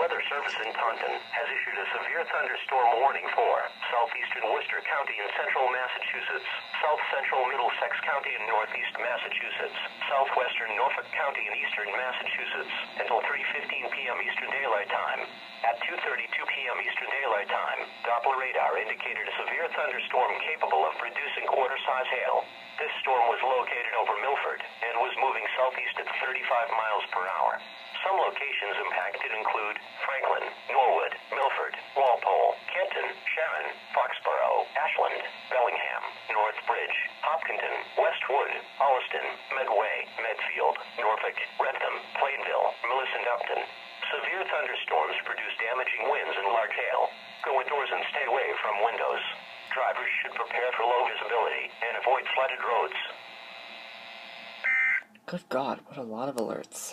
Weather Service in Taunton has issued a severe thunderstorm warning for southeastern Worcester County in central Massachusetts, south central Middlesex County in northeast Massachusetts, southwestern Norfolk County in eastern Massachusetts until 3:15 p.m. Eastern Daylight Time. At 2:32 p.m. Eastern Daylight Time, Doppler radar indicated a severe thunderstorm capable of producing quarter-size hail. This storm was located over Milford and was moving southeast at 35 miles per hour. Some locations impacted include Franklin, Norwood, Milford, Walpole, Kenton, Sharon, Foxborough, Ashland, Bellingham, Northbridge, Hopkinton, Westwood, Holliston, Medway, Medfield, Norfolk, Wrentham, Plainville, Millicent Upton. Severe thunderstorms produce damaging winds and large hail. Go indoors and stay away from windows. Drivers should prepare for low visibility and avoid flooded roads. Good God, what a lot of alerts.